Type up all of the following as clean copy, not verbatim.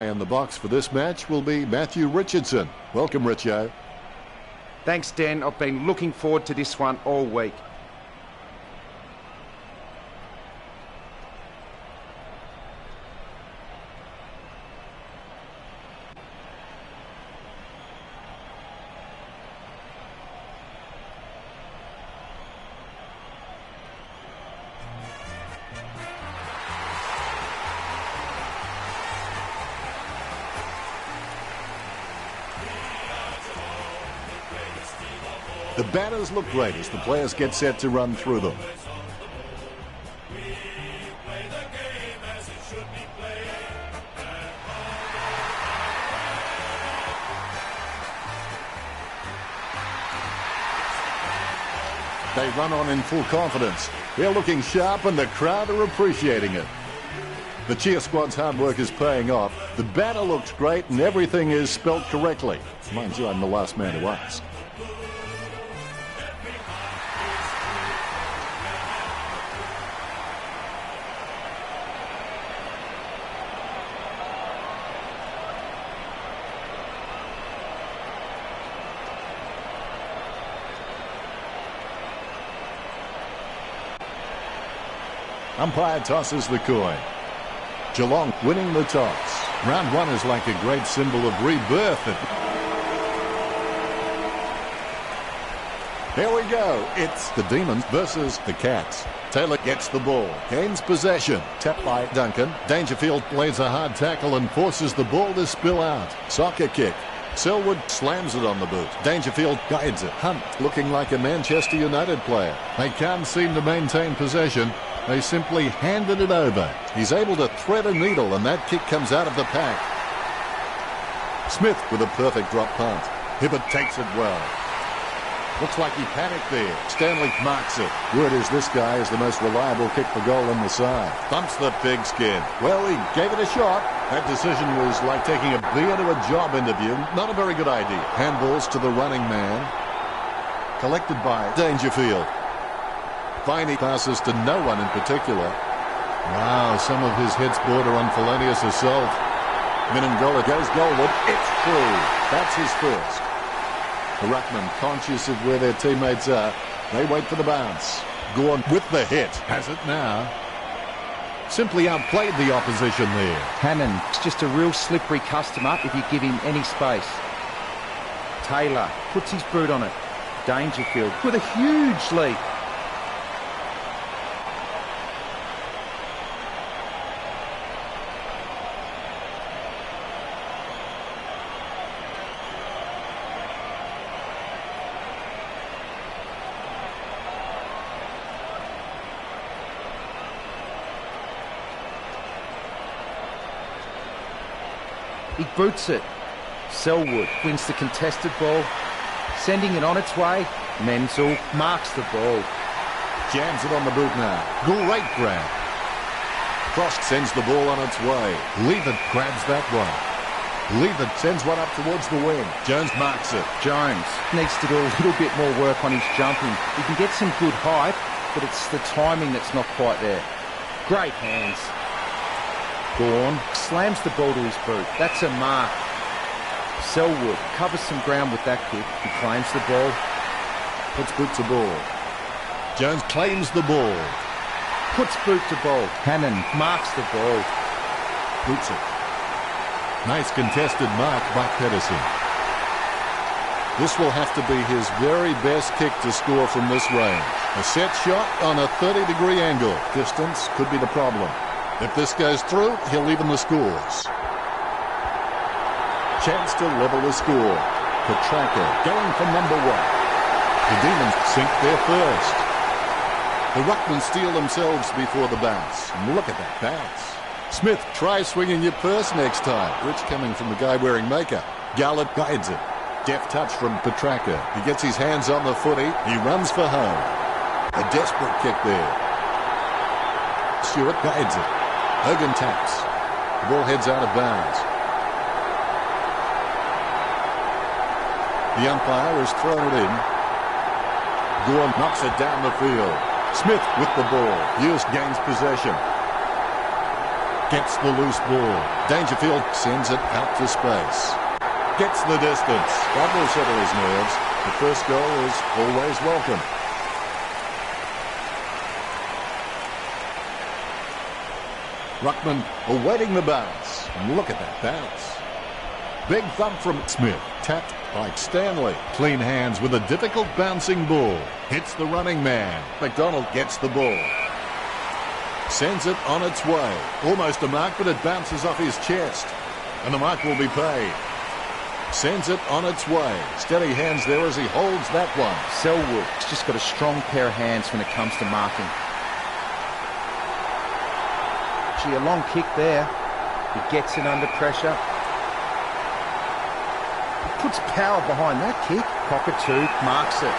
And the box for this match will be Matthew Richardson. Welcome, Richo. Thanks, Dan. I've been looking forward to this one all week. The batters look great as the players get set to run through them. They run on in full confidence. They're looking sharp and the crowd are appreciating it. The cheer squad's hard work is paying off. The batter looks great and everything is spelt correctly. Mind you, I'm the last man to ask. Umpire tosses the coin. Geelong winning the toss. Round one is like a great symbol of rebirth. Here we go. It's the Demons versus the Cats. Taylor gets the ball. Gains possession. Tapped by Duncan. Dangerfield lays a hard tackle and forces the ball to spill out. Soccer kick. Selwood slams it on the boot. Dangerfield guides it. Hunt looking like a Manchester United player. They can't seem to maintain possession. They simply handed it over. He's able to thread a needle and that kick comes out of the pack. Smith with a perfect drop punt. Hibbert takes it well. Looks like he panicked there. Stanley marks it. Word is this guy is the most reliable kick for goal in the side. Thumps the pigskin. Well, he gave it a shot. That decision was like taking a beer to a job interview. Not a very good idea. Handballs to the running man. Collected by Dangerfield. Finey passes to no one in particular. Wow, some of his hits border on felonious assault. Minangola goes goalward. It's true. That's his first. The ruckman, conscious of where their teammates are, they wait for the bounce. Gorn with the hit. Has it now. Simply outplayed the opposition there. Hannon, it's just a real slippery customer if you give him any space. Taylor puts his boot on it. Dangerfield with a huge leap. He boots it. Selwood wins the contested ball. Sending it on its way. Menzel marks the ball. Jams it on the boot now. Great grab. Frost sends the ball on its way. Leavitt grabs that one. Leavitt sends one up towards the wing. Jones marks it. Jones needs to do a little bit more work on his jumping. He can get some good height, but it's the timing that's not quite there. Great hands. Gorn slams the ball to his boot. That's a mark. Selwood covers some ground with that kick. He claims the ball. Puts boot to ball. Jones claims the ball. Puts boot to ball. Hannon marks the ball. Boots it. Nice contested mark by Pedersen. This will have to be his very best kick to score from this range. A set shot on a 30-degree angle. Distance could be the problem. If this goes through, he'll even the scores. Chance to level the score. Petrarca going for number one. The Demons sink their first. The ruckmen steal themselves before the bounce. And look at that bounce. Smith, try swinging your purse next time. Rich coming from the guy wearing makeup. Gallett guides it. Deft touch from Petrarca. He gets his hands on the footy. He runs for home. A desperate kick there. Stewart guides it. Hogan taps. The ball heads out of bounds. The umpire has thrown it in. Gorn knocks it down the field. Smith with the ball. Hughes gains possession. gets the loose ball. Dangerfield sends it out to space. Gets the distance. That will settle his nerves. The first goal is always welcome. Ruckman awaiting the bounce. And look at that bounce. Big thump from Smith. Tapped by Stanley. Clean hands with a difficult bouncing ball. Hits the running man. McDonald gets the ball. Sends it on its way. Almost a mark, but it bounces off his chest. And the mark will be paid. Sends it on its way. Steady hands there as he holds that one. Selwood's just got a strong pair of hands when it comes to marking. Gee, a long kick there. He gets it under pressure. He puts power behind that kick. Cockatoo marks it.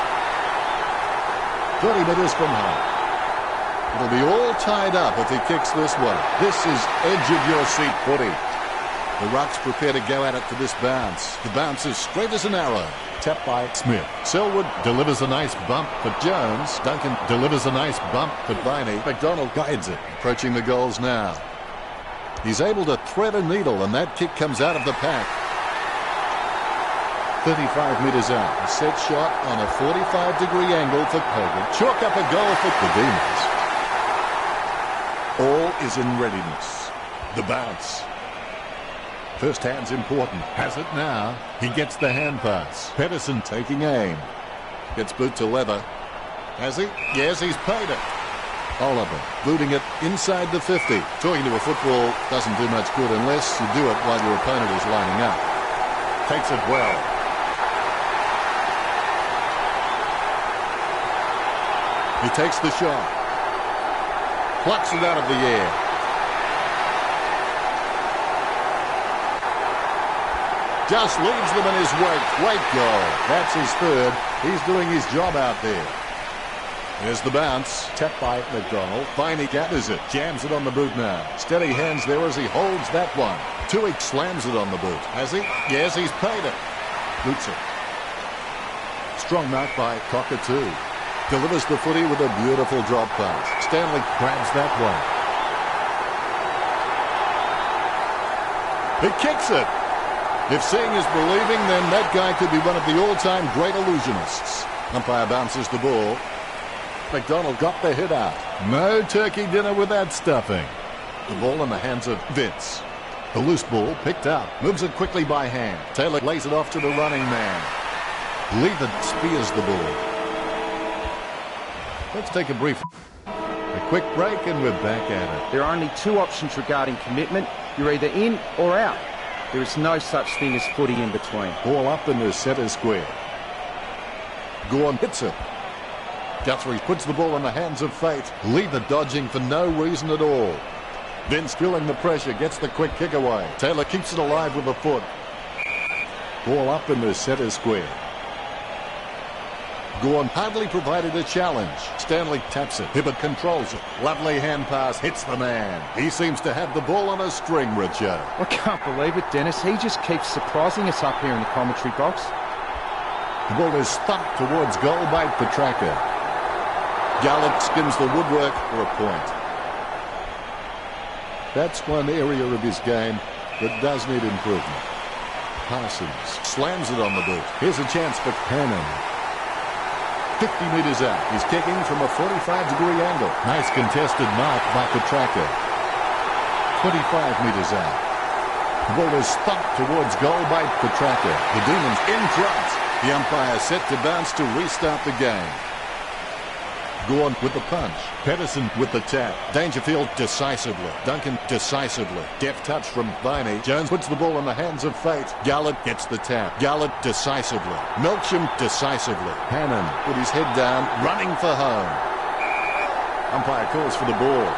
30 metres from home. It'll be all tied up if he kicks this one. This is edge-of-your-seat footy. The Rucks prepare to go at it for this bounce. The bounce is straight as an arrow. Tapped by Smith. Selwood delivers a nice bump for Jones. Duncan delivers a nice bump for Viney. McDonald guides it. Approaching the goals now. He's able to thread a needle, and that kick comes out of the pack. 35 metres out. A set shot on a 45-degree angle for Hogan. Chalk up a goal for the Demons. All is in readiness. The bounce. First hand's important. Has it now. He gets the hand pass. Pedersen taking aim. Gets boot to leather. Has he? Yes, he's paid it. Oliver booting it inside the 50. Talking to a football doesn't do much good unless you do it while your opponent is lining up. Takes it well. He takes the shot. Plucks it out of the air. Just leaves them in his wake. Great goal. That's his third. He's doing his job out there. There's the bounce. Tapped by McDonald. Viney gathers it. Jams it on the boot now. Steady hands there as he holds that one. Toohey slams it on the boot. Has he? Yes, he's paid it. Boots it. Strong mark by Cockatoo. Delivers the footy with a beautiful drop pass. Stanley grabs that one. He kicks it. If seeing is believing, then that guy could be one of the all-time great illusionists. Umpire bounces the ball. McDonald got the hit out. No turkey dinner with that stuffing. The ball in the hands of Vince. The loose ball picked up. Moves it quickly by hand. Taylor lays it off to the running man. Lever spears the ball. Let's take a brief... A quick break and we're back at it. There are only two options regarding commitment. You're either in or out. There is no such thing as footy in between. Ball up in the centre square. Gorn hits it. Guthrie puts the ball in the hands of fate. Lever dodging for no reason at all. Vince feeling the pressure, gets the quick kick away. Taylor keeps it alive with a foot. Ball up in the centre square. Gorn hardly provided a challenge. Stanley taps it. Hibbert controls it. Lovely hand pass. Hits the man. He seems to have the ball on a string, Richo. I can't believe it, Dennis. He just keeps surprising us up here in the commentary box. The ball is thumped towards goal by Petraka. Gallup skims the woodwork for a point. That's one area of his game that does need improvement. Parsons slams it on the boot. Here's a chance for Cannon. 50 metres out. He's kicking from a 45-degree angle. Nice contested mark by Petraka. 25 metres out. The ball is thumped towards goal by Petraka. The Demons in front. The umpire set to bounce to restart the game. Gorn with the punch. Pedersen with the tap. Dangerfield decisively. Duncan decisively. Deft touch from Viney. Jones puts the ball in the hands of fate. Gallard gets the tap. Gallard decisively. Melksham decisively. Hannon with his head down, running for home. Umpire calls for the ball.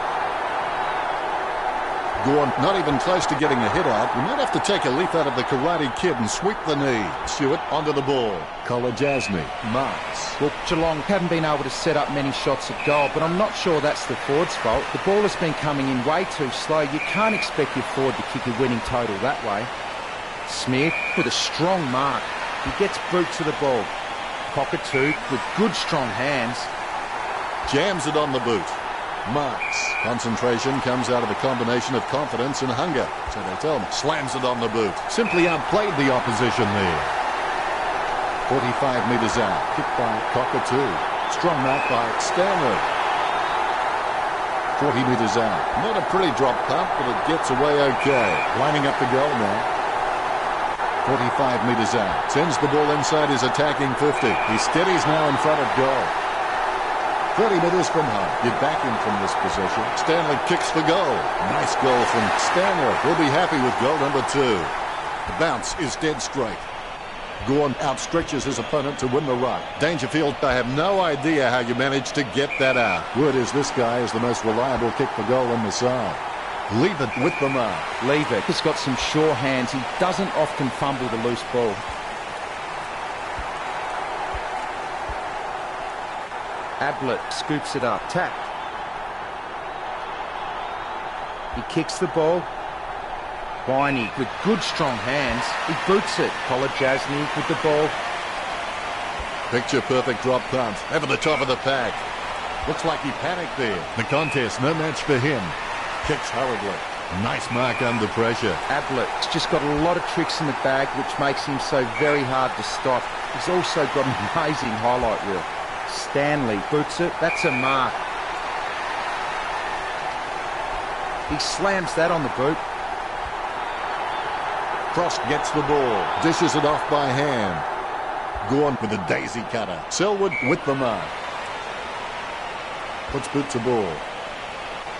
Gorn not even close to getting a hit out. We might have to take a leaf out of the Karate Kid and sweep the knee. Stewart onto the ball. Kolajasny marks. Well, Geelong haven't been able to set up many shots at goal, but I'm not sure that's the forward's fault. The ball has been coming in way too slow. You can't expect your forward to kick a winning total that way. Smith with a strong mark. He gets boot to the ball. Cockatoo with good strong hands. Jams it on the boot. Marks. Concentration comes out of a combination of confidence and hunger. So they tell me. Slams it on the boot. Simply outplayed the opposition there. 45 metres out. Kicked by Cockatoo. Strong mark by Stanley. 40 metres out. Not a pretty drop punt, but it gets away okay. Lining up the goal now. 45 metres out. Sends the ball inside his attacking 50. He steadies now in front of goal. 30 metres from home. Get back in from this position. Stanley kicks for goal. Nice goal from Stanley. He'll be happy with goal number 2. The bounce is dead straight. Gawn outstretches his opponent to win the ruck. Dangerfield, I have no idea how you managed to get that out. Word is this guy is the most reliable kick for goal in the side. Leave it with the mark. Leave it. He's got some sure hands. He doesn't often fumble the loose ball. Ablett scoops it up. Tap. He kicks the ball. Viney with good strong hands. He boots it. Kolodjasny with the ball. Picture perfect drop punt. Over the top of the pack. Looks like he panicked there. The contest, no match for him. Kicks hurriedly. Nice mark under pressure. Ablett's just got a lot of tricks in the bag, which makes him so very hard to stop. He's also got an amazing highlight reel. Stanley boots it. That's a mark. He slams that on the boot. Frost gets the ball. Dishes it off by hand. Gawn with a daisy cutter. Selwood with the mark. Puts boot to ball.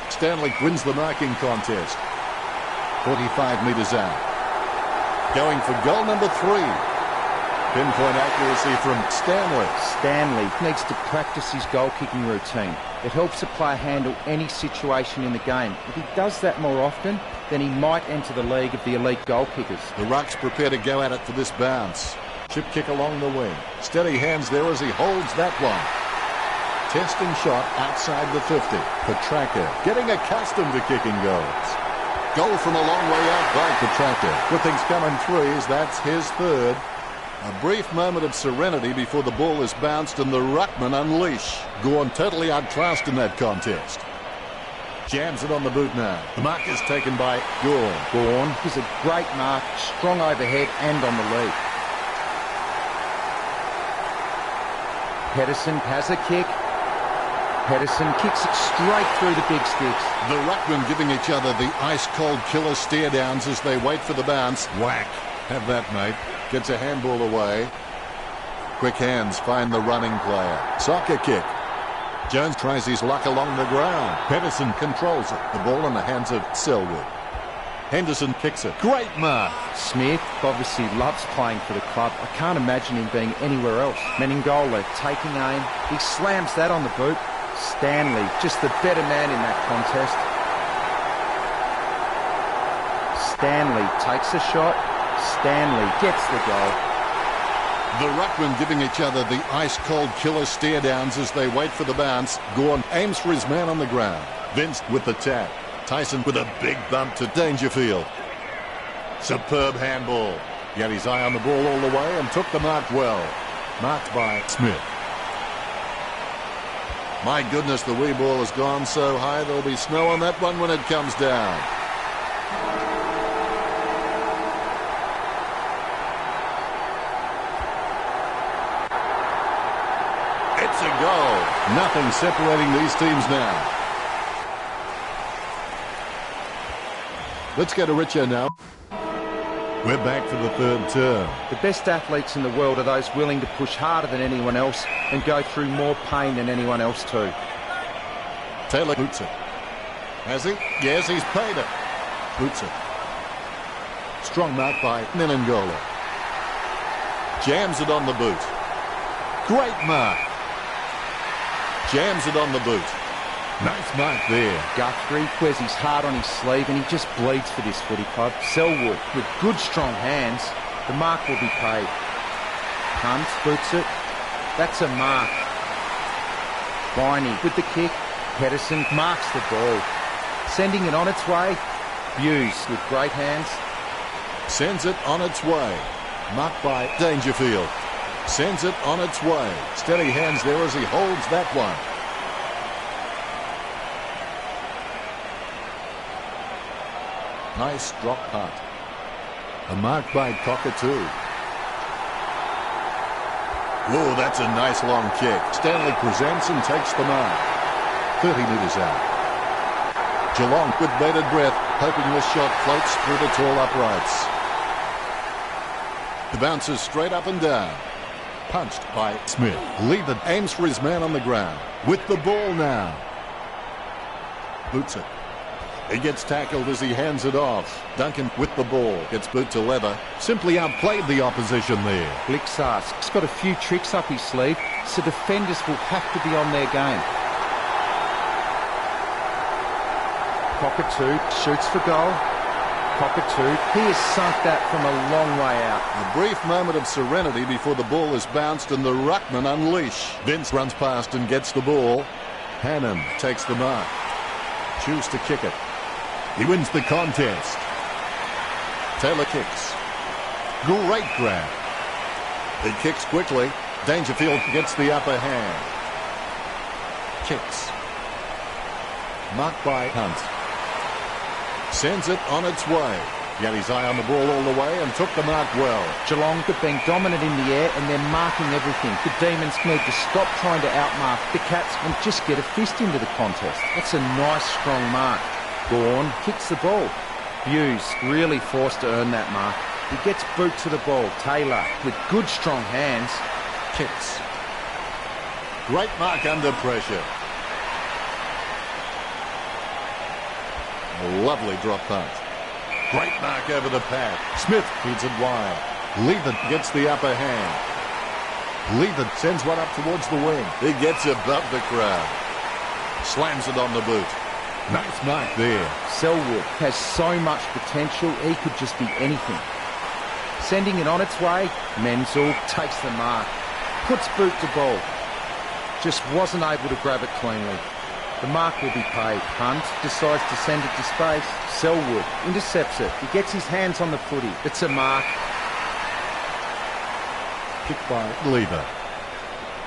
Stanley wins the marking contest. 45 metres out. Going for goal number 3. Pinpoint accuracy from Stanley. Stanley needs to practice his goal-kicking routine. It helps a player handle any situation in the game. If he does that more often, then he might enter the league of the elite goal kickers. The ruck's prepared to go at it for this bounce. Chip kick along the wing. Steady hands there as he holds that one. Testing shot outside the 50. Petraka getting accustomed to kicking goals. Goal from a long way out by Petraka. With things coming threes, that's his 3rd. A brief moment of serenity before the ball is bounced and the ruckman unleash. Gawn totally outclassed in that contest. Jams it on the boot now. The mark is taken by Gawn. Gawn is a great mark, strong overhead and on the lead. Pedersen has a kick. Pedersen kicks it straight through the big sticks. The ruckmen giving each other the ice-cold killer stare-downs as they wait for the bounce. Whack. Have that, mate. Gets a handball away. Quick hands find the running player. Soccer kick. Jones tries his luck along the ground. Pedersen controls it. The ball in the hands of Selwood. Henderson kicks it. Great mark. Smith obviously loves playing for the club. I can't imagine him being anywhere else. Meningola taking aim. He slams that on the boot. Stanley, just the better man in that contest. Stanley takes a shot. Stanley gets the goal. The ruckmen giving each other the ice-cold killer stare-downs as they wait for the bounce. Gawn aims for his man on the ground. Vince with the tap. Tyson with a big bump to Dangerfield. Superb handball. He had his eye on the ball all the way and took the mark well. Marked by Smith. My goodness, the wee ball has gone so high there'll be snow on that one when it comes down. It's a goal. Nothing separating these teams now. Let's go to Richo now. We're back for the 3rd term. The best athletes in the world are those willing to push harder than anyone else and go through more pain than anyone else too. Taylor boots it. Has he? Yes, he's paid it. Boots it. Strong mark by Menengola. Jams it on the boot. Great mark. Jams it on the boot. Nice mark there. Guthrie wears his heart on his sleeve and he just bleeds for this footy club. Selwood with good strong hands. The mark will be paid. Hunt boots it. That's a mark. Viney with the kick. Pedersen marks the ball. Sending it on its way. Hughes with great hands. Sends it on its way. Marked by Dangerfield. Sends it on its way. Steady hands there as he holds that one. Nice drop punt. A mark by Cockatoo. Oh, that's a nice long kick. Stanley presents and takes the mark. 30 metres out. Geelong with bated breath, hoping this shot floats through the tall uprights. The bounces straight up and down. Punched by Smith. Lever aims for his man on the ground. With the ball now. Boots it. He gets tackled as he hands it off. Duncan with the ball. Gets boot to Lever. Simply outplayed the opposition there. Blixar's got a few tricks up his sleeve, so defenders will have to be on their game. Cockatoo shoots for goal. Cockatoo, he has sunk that from a long way out. A brief moment of serenity before the ball is bounced and the ruckman unleash. Vince runs past and gets the ball. Hannon takes the mark. Choose to kick it. He wins the contest. Taylor kicks. Great grab. He kicks quickly. Dangerfield gets the upper hand. Kicks. Marked by Hunt. Sends it on its way. He had his eye on the ball all the way and took the mark well. Geelong have been dominant in the air and they're marking everything. The Demons need to stop trying to outmark the Cats and just get a fist into the contest. That's a nice strong mark. Gawn kicks the ball. Hughes really forced to earn that mark. He gets boot to the ball. Taylor with good strong hands. Kicks. Great mark under pressure. A lovely drop punt. Great mark over the pad. Smith feeds it wide. Lever gets the upper hand. Lever sends one up towards the wing. He gets above the crowd. Slams it on the boot. Nice mark there. Selwood has so much potential, he could just be anything. Sending it on its way, Menzel takes the mark. Puts boot to ball. Just wasn't able to grab it cleanly. The mark will be paid. Hunt decides to send it to space. Selwood intercepts it. He gets his hands on the footy. It's a mark. Kick by Lever.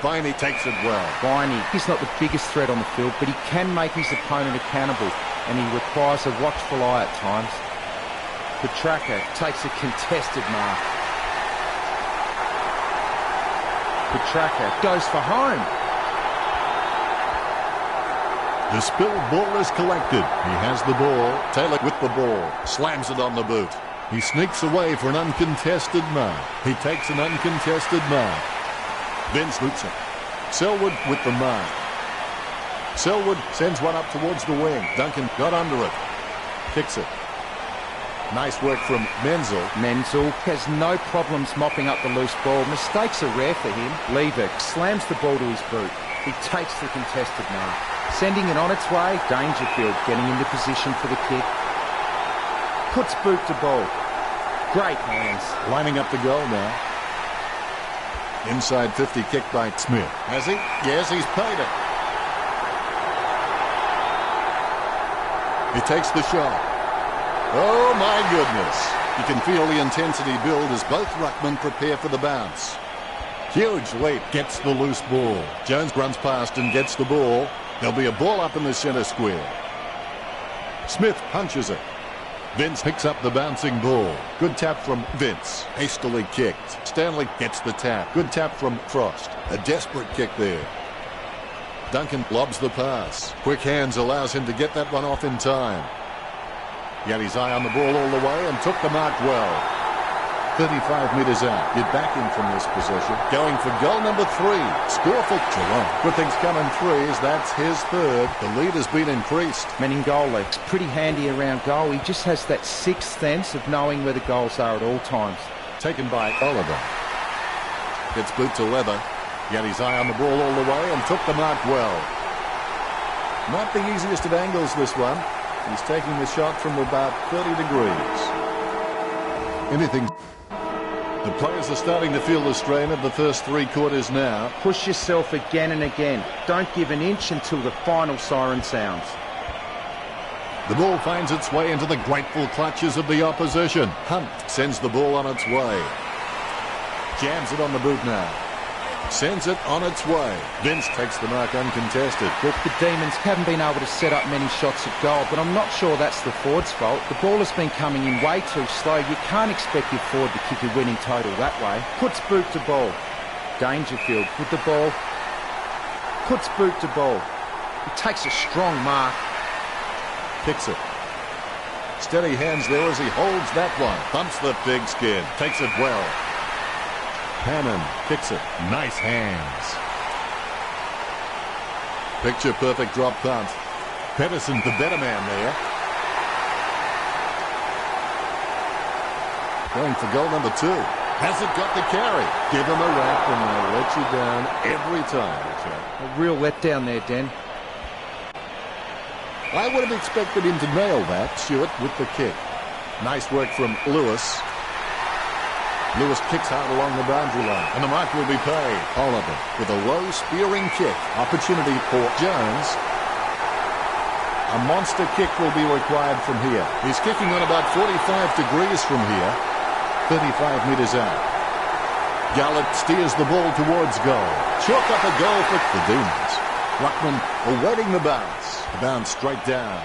Viney takes it well. Viney, he's not the biggest threat on the field, but he can make his opponent accountable, and he requires a watchful eye at times. The tracker takes a contested mark. The tracker goes for home. The spilled ball is collected. He has the ball. Taylor with the ball. Slams it on the boot. He sneaks away for an uncontested mark. He takes an uncontested mark. Vince boots it. Selwood with the mark. Selwood sends one up towards the wing. Duncan got under it. Kicks it. Nice work from Menzel. Menzel has no problems mopping up the loose ball. Mistakes are rare for him. Lever slams the ball to his boot. He takes the contested mark. Sending it on its way. Dangerfield getting into position for the kick. Puts boot to ball. Great hands. Lining up the goal now. Inside 50 kick by Smith. Has he? Yes, he's paid it. He takes the shot. Oh, my goodness. You can feel the intensity build as both ruckmen prepare for the bounce. Huge leap, gets the loose ball. Jones runs past and gets the ball. There'll be a ball up in the centre square. Smith punches it. Vince picks up the bouncing ball. Good tap from Vince. Hastily kicked. Stanley gets the tap. Good tap from Frost. A desperate kick there. Duncan lobs the pass. Quick hands allows him to get that one off in time. He had his eye on the ball all the way and took the mark well. 35 metres out. You're backing from this possession. Going for goal number 3. Score for Geelong. Good things coming threes. That's his third. The lead has been increased. Meningoli is pretty handy around goal. He just has that sixth sense of knowing where the goals are at all times. Taken by Oliver. Gets boot to Lever. He had his eye on the ball all the way and took the mark well. Not the easiest of angles, this one. He's taking the shot from about 30 degrees. Anything. The players are starting to feel the strain of the first 3 quarters now. Push yourself again and again. Don't give an inch until the final siren sounds. The ball finds its way into the grateful clutches of the opposition. Hunt sends the ball on its way. Jams it on the boot now. Sends it on its way. Vince takes the mark uncontested. Look, the Demons haven't been able to set up many shots at goal, but I'm not sure that's the forward's fault. The ball has been coming in way too slow. You can't expect your forward to kick a winning total that way. Puts boot to ball. Dangerfield with the ball. Puts boot to ball. He takes a strong mark. Kicks it. Steady hands there as he holds that one. Bumps the pigskin. Takes it well. Hannon kicks it. Nice hands. Picture perfect drop punt. Pedersen the better man there. Going for goal number 2. Hasn't got the carry. Give him a rap and they'll let you down every time. A real letdown there, Den. I would have expected him to nail that. Stewart with the kick. Nice work from Lewis. Lewis kicks hard along the boundary line, and the mark will be paid. Oliver with a low spearing kick. Opportunity for Jones. A monster kick will be required from here. He's kicking on about 45 degrees from here. 35 metres out. Gallup steers the ball towards goal. Chalk up a goal for the Demons. Ruckman awaiting the bounce. The bounce straight down.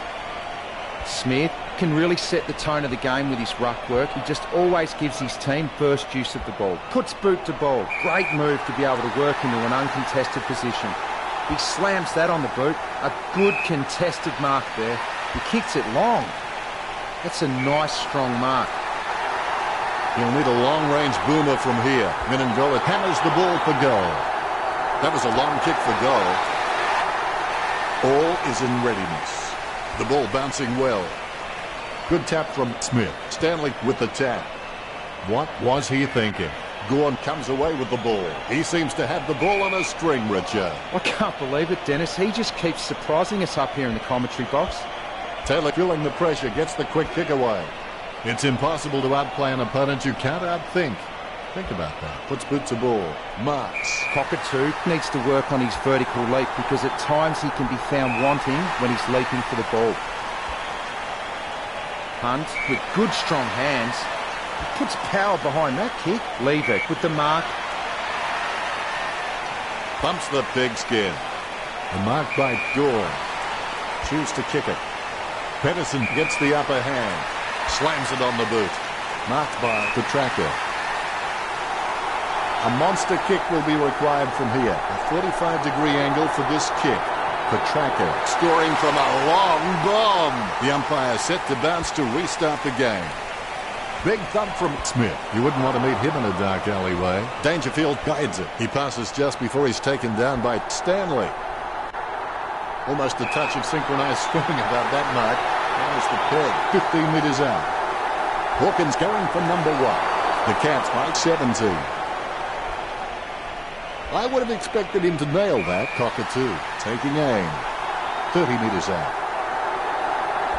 Smith can really set the tone of the game with his ruck work. He just always gives his team first use of the ball. Puts boot to ball. Great move to be able to work into an uncontested position. He slams that on the boot. A good contested mark there. He kicks it long. That's a nice strong mark. He'll need a long-range boomer from here. Menengola hammers the ball for goal. That was a long kick for goal. All is in readiness. The ball bouncing well. Good tap from Smith. Stanley with the tap. What was he thinking? Gorn comes away with the ball. He seems to have the ball on a string, Richard. I can't believe it, Dennis. He just keeps surprising us up here in the commentary box. Taylor feeling the pressure, gets the quick kick away. It's impossible to outplay an opponent you can't outthink. Think about that. Puts boot to ball. Marks. Cockatoo needs to work on his vertical leap because at times he can be found wanting when he's leaping for the ball. Hunt with good strong hands. He puts power behind that kick. Lever with the mark. Bumps the pigskin. The mark by Gorn. Choose to kick it. Pedersen gets the upper hand. Slams it on the boot. Marked by the tracker. A monster kick will be required from here. A 45-degree angle for this kick. Petraka scoring from a long bomb. The umpire set to bounce to restart the game. Big thump from Smith. You wouldn't want to meet him in a dark alleyway. Dangerfield guides it. He passes just before he's taken down by Stanley. Almost a touch of synchronized swimming about that mark. There's the peg. 15 metres out. Hawkins going for number 1. The Cats by 17. I would have expected him to nail that. Cockatoo taking aim. 30 metres out.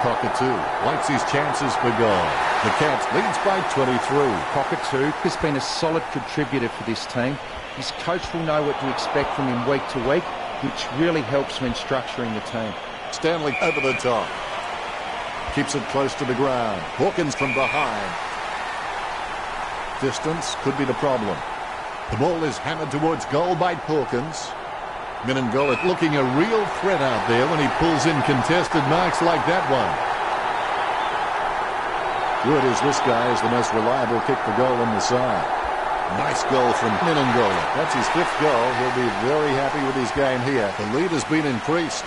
Cockatoo likes his chances for goal. The Cats leads by 23. Cockatoo has been a solid contributor for this team. His coach will know what to expect from him week to week, which really helps when structuring the team. Stanley over the top. Keeps it close to the ground. Hawkins from behind. Distance could be the problem. The ball is hammered towards goal by Hawkins. Menengola looking a real threat out there when he pulls in contested marks like that one. Word is this guy is the most reliable kick for goal on the side. Nice goal from Menengola. That's his 5th goal. He'll be very happy with his game here. The lead has been increased.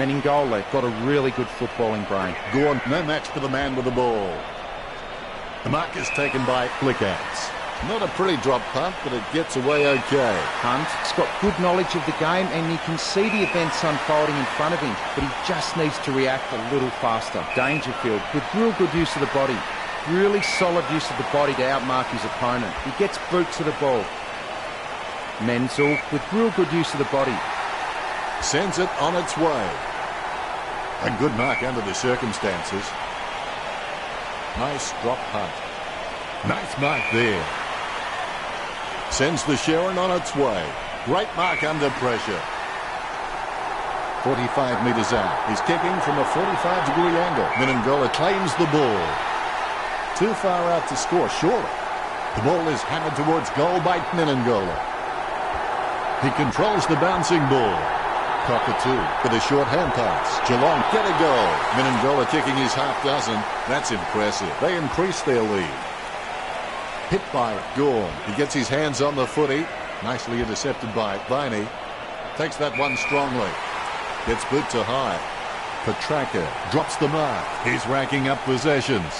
Menengola got a really good footballing brain. Gorn, no match for the man with the ball. The mark is taken by Flickouts. Not a pretty drop punt, but it gets away okay. Hunt's got good knowledge of the game and you can see the events unfolding in front of him, but he just needs to react a little faster. Dangerfield with real good use of the body. Really solid use of the body to outmark his opponent. He gets boot to the ball. Menzel with real good use of the body. Sends it on its way. A good mark under the circumstances. Nice drop punt. Nice mark there. Sends the Sharon on its way. Great mark under pressure. 45 metres out. He's kicking from a 45-degree angle. Menengola claims the ball. Too far out to score, surely. The ball is hammered towards goal by Menengola. He controls the bouncing ball. Cockatoo with a short hand pass. Geelong get a goal. Menangola kicking his half dozen. That's impressive. They increase their lead. Hit by Gorn. He gets his hands on the footy. Nicely intercepted by Viney. Takes that one strongly. Gets boot to high. Petraka drops the mark. He's racking up possessions.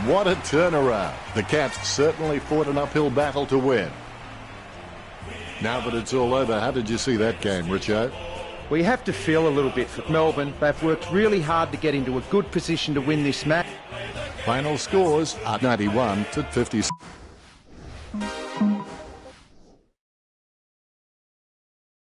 What a turnaround. The Cats certainly fought an uphill battle to win. Now that it's all over, how did you see that game, Richo? Well, you have to feel a little bit for Melbourne. They've worked really hard to get into a good position to win this match. Final scores are 91 to 50.